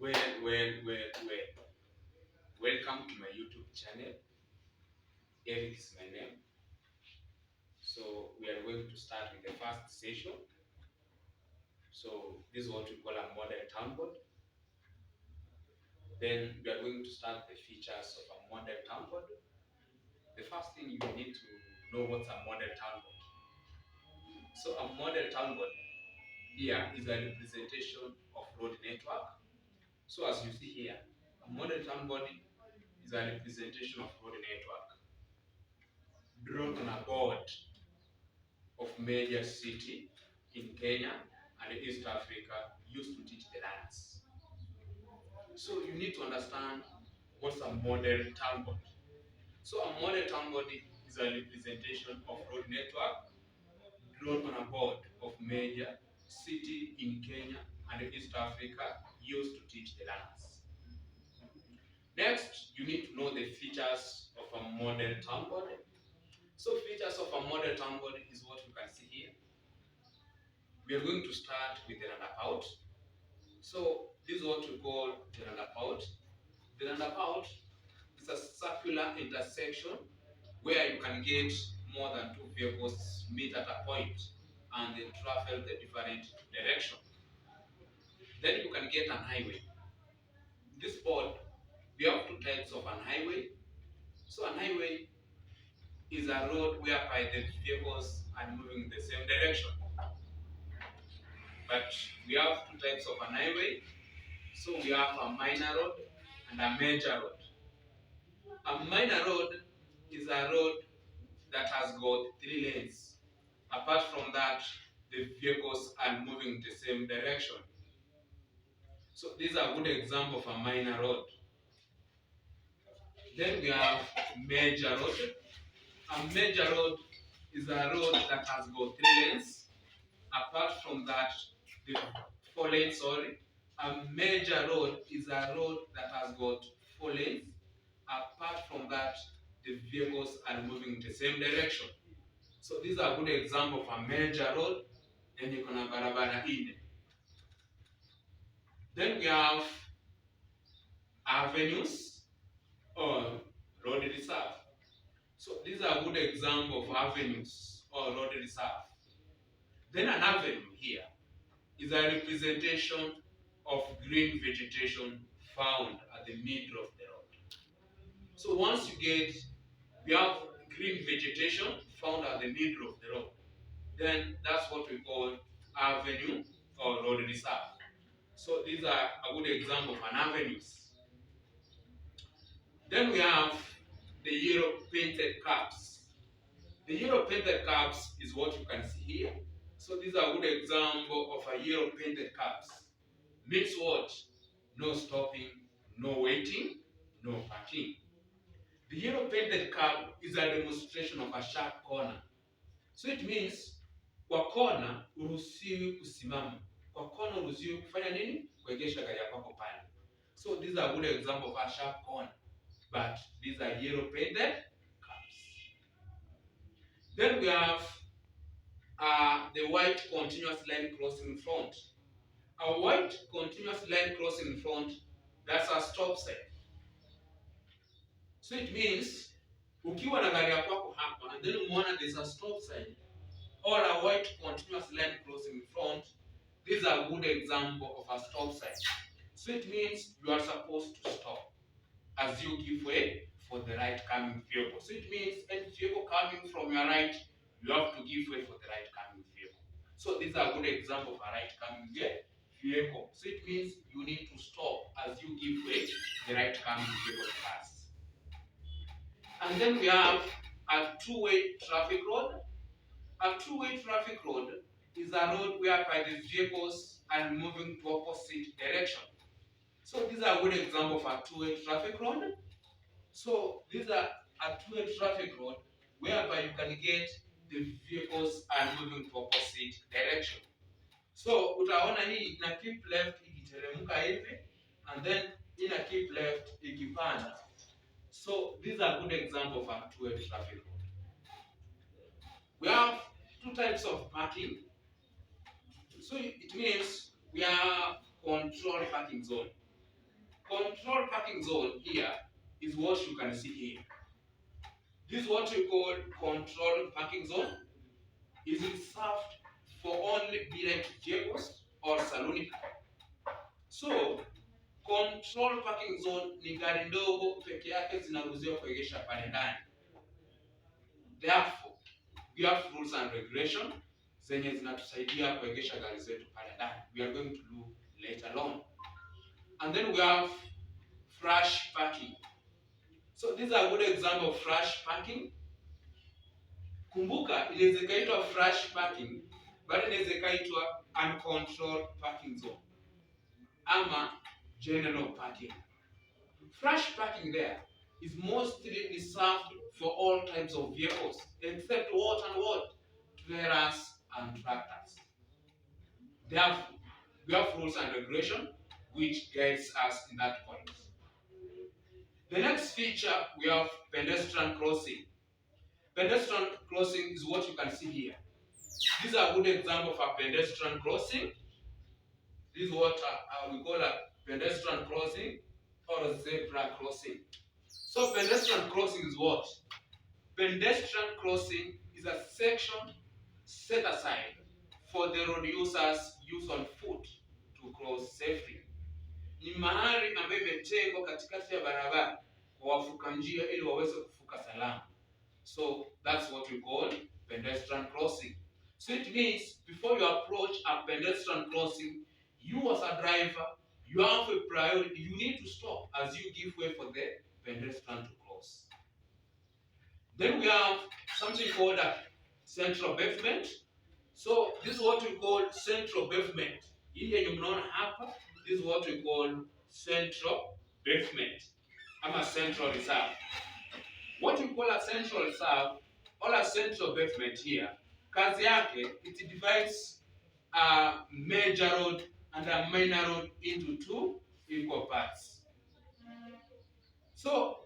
Well. Welcome to my YouTube channel. Eric is my name. So we are going to start with the first session. So this is what we call a model town board. Then we are going to start the features of a model town board. The first thing you need to know what's a model town board. So a model town board here is a representation of road network. So as you see here, a model town board is a representation of road network drawn on a board of major city in Kenya and East Africa used to teach the learners. So you need to understand what's a model town board. So a model town board is a representation of road network drawn on a board of major city in Kenya and East Africa used to teach the learners. Next, you need to know the features of a model town board. So features of a model town board is what you can see here. We are going to start with the roundabout. So this is what we call the roundabout. The roundabout is a circular intersection where you can get more than two vehicles meet at a point and then travel the different direction. Then you can get an highway. This board, we have two types of an highway. So an highway is a road whereby the vehicles are moving in the same direction. But we have two types of an highway. So we have a minor road and a major road. A minor road is a road that has got 3 lanes. Apart from that, the vehicles are moving the same direction. So this is a good example of a minor road. Then we have major road. A major road is a road that has got 3 lanes. Apart from that, the 4 lanes, A major road is a road that has got 4 lanes. Apart from that, the vehicles are moving in the same direction. So these are good example of a major road. Then you can have barabara in. Then we have avenues or road reserve. So these are good example of avenues or road reserve. Then an avenue here is a representation of green vegetation found at the middle of the road. So once we have green vegetation found at the middle of the road, then that's what we call avenue or road reserve. So these are a good example of an avenues. Then we have the yellow painted curbs. The yellow painted curbs is what you can see here. So these are a good example of a yellow painted curbs. Means what? No stopping, no waiting, no parking. The yellow painted curb is a demonstration of a sharp corner. So it means kwa kona uruhusiwi kusimama. Kwa kona uruhusiwi kufanya nini? Kuegesha gari yako pale. So these are good example of a sharp corner. But these are yellow painted curbs. Then we have the white continuous line crossing in front. A white continuous line crossing in front, that's a stop sign. So it means ukiwa na gari yako hapa and then umeona there's a stop sign or a white continuous line crossing in front, these are good example of a stop sign. So it means you are supposed to stop as you give way for the right coming vehicle. So it means any vehicle coming from your right, you have to give way for the right coming vehicle. So these are good example of a right coming vehicle. So it means you need to stop as you give way the right coming vehicle first. And then we have a two-way traffic road. A two-way traffic road is a road whereby the vehicles are moving to opposite direction. So these are good example of a two-way traffic road. So these are a two-way traffic road whereby you can get the vehicles are moving to opposite direction. So utaona hii ina keep left ikiteremka hivi and then ina keep left ikipanda. So these are good example of a two-way traffic road. We have two types of parking. So it means we have control parking zone. control parking zone here is what you can see here. This is what we call control parking zone. Is reserved for only direct vehicles or saloon car. So control parking zone ni gari ndogo peke yake zinaruhusiwa kuegesha pale ndani. Therefore, we have rules and regulation zenye zinatusaidia kuegesha gari zetu pale ndani. We are going to do later on. And then we have flash parking. So these are a good example of flash parking. Kumbuka inaweza ikaitwa flash parking, but inaweza ikaitwa uncontrolled parking zone ama general parking. Flash parking there is mostly reserved for all types of vehicles except what and what? Trailers and tractors. Therefore, we have rules and regulation which guides us in that point. The next feature, we have pedestrian crossing. Pedestrian crossing is what you can see here. This is a good example of a pedestrian crossing. This is what we call a pedestrian crossing or a zebra crossing. So pedestrian crossing is what? Pedestrian crossing is a section set aside for the road users use on foot to cross safely. Ni mahali ambayo imetengwa katikati ya barabara kwa wavuka njia ili waweze kuvuka salama. So that's what we call pedestrian crossing. So it means before you approach a pedestrian crossing, you as a driver, you have a priority. You need to stop as you give way for the pedestrian to cross. Then we have something called a central pavement. So this is what we call central pavement. Here you know hapa, this is what we call central pavement. I'm a central reserve. What we call a central reserve or a central pavement here, kazi yake, it divides a major road and a minor road into two equal parts. So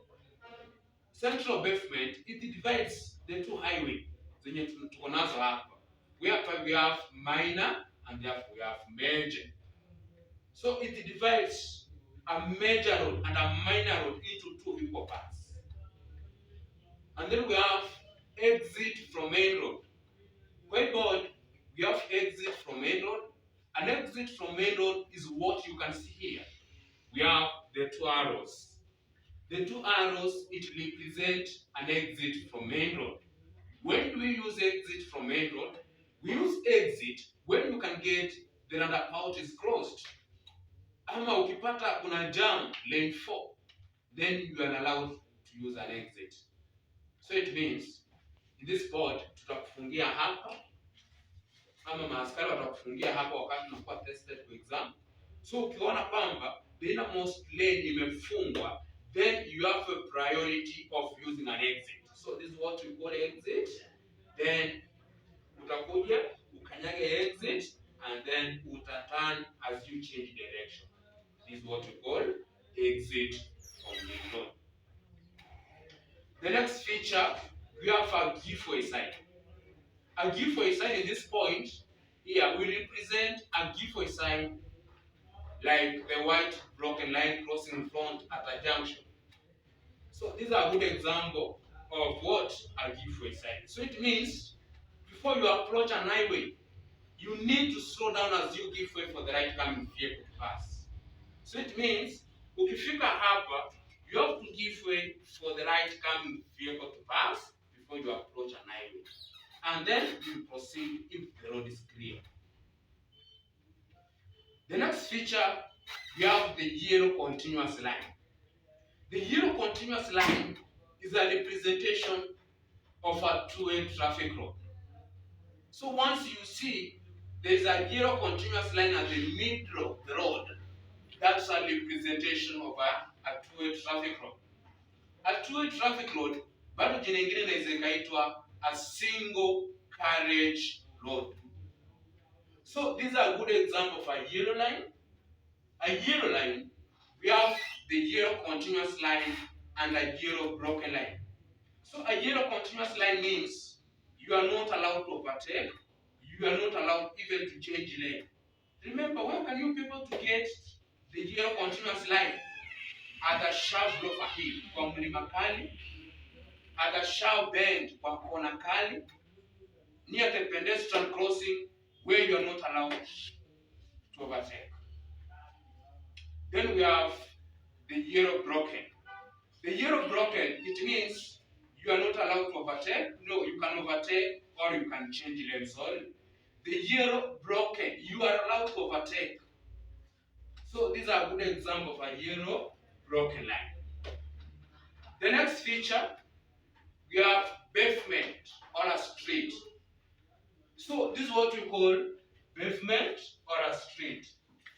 central pavement, it divides the two highways zenye tuko nazo hapa. We have minor and therefore we have major. So it divides a major road and a minor road into two equal parts. And then we have exit from main road. Whiteboard, we have exit from main road. An exit from main road is what you can see here. We have the two arrows. The two arrows, it represents an exit from main road. When do we use exit from main road? We use exit when you can get the roundabout is closed. Ama ukipata kuna jam lane 4, then you are allowed to use an exit. So it means in this board tutakufungia hapa ama maaskari watakufungia hapa wakati unakuwa tested for exam. So ukiona kwamba the innermost lane imefungwa, then you have a priority of using an exit. So this is what we call exit. Then utakuja ukanyage exit and then utaturn as you change direction. This is what we call exit from the road. The next feature, we have a giveaway sign. A giveaway sign in this point here will represent a giveaway sign like the white broken line crossing in front at a junction. So these are a good example of what a giveaway sign. So it means before you approach an highway, you need to slow down as you give way for the right coming vehicle to pass. So it means ukifika hapa, you have to give way for the right coming vehicle to pass before you approach an highway. And then you proceed if the road is clear. The next feature, we have the yellow continuous line. The yellow continuous line is a representation of a two-way traffic road. So once you see there is a yellow continuous line at the middle of the road, that's a representation of a two-way traffic road. A two-way traffic road, bado jina ingine inaweza ikaitwa a single carriage road. So these are a good example of a yellow line. A yellow line, we have the yellow continuous line and a yellow broken line. So a yellow continuous line means you are not allowed to overtake, you are not allowed even to change lane. Remember, where can you people to get the yellow continuous line? at a sharp blow for hill kwa mlima kali, at a sharp bend kwa kona kali, near the pedestrian crossing where you are not allowed to overtake. Then we have the yellow broken. The yellow broken, it means you are not allowed to overtake. No, you can overtake or you can change lane. Sorry. The yellow broken, you are allowed to overtake. So these are good examples of a yellow broken line. The next feature, we have pavement or a street. So this is what we call pavement or a street.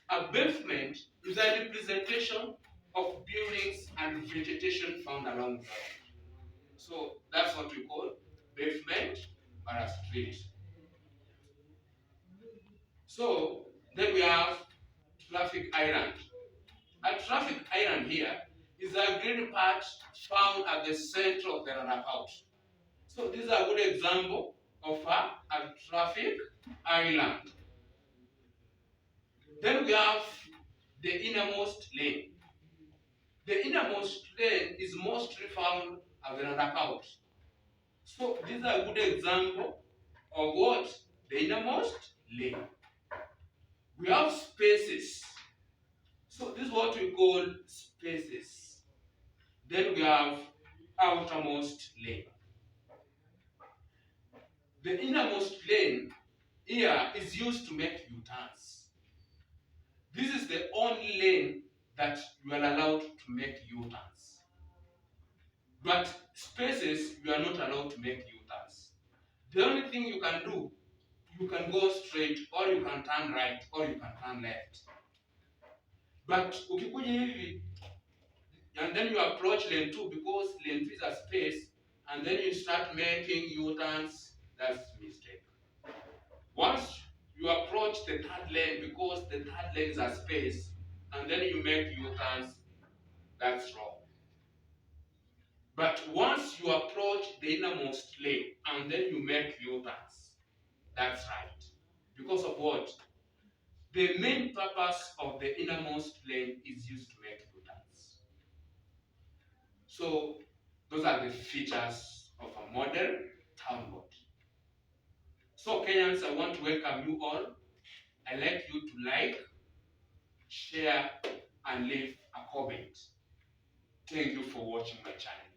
A pavement is a representation of buildings and vegetation found along the road. So that's what we call pavement or a street. So then we have traffic island. A traffic island here is a green patch found at the center of the roundabout. So this is a good example of a traffic island. Then we have the innermost lane. The innermost lane is mostly found at the roundabout. So this is a good example of what? The innermost lane. We have spaces. So this is what we call spaces. Then we have outermost lane. The innermost lane here is used to make U-turns. This is the only lane that you are allowed to make U-turns. But spaces, you are not allowed to make U-turns. The only thing you can do, you can go straight, or you can turn right, or you can turn left. But ukikuja hivi, and then you approach lane 2 because lane 2 is a space, and then you start making U-turns, that's a mistake. Once you approach the third lane because the third lane is a space, and then you make U-turns, that's wrong. But once you approach the innermost lane and then you make U-turns, that's right. Because of what? The main purpose of the innermost lane is used to make U-turns. So those are the features of a model town board. So Kenyans, I want to welcome you all. I'd like you to like, share, and leave a comment. Thank you for watching my channel.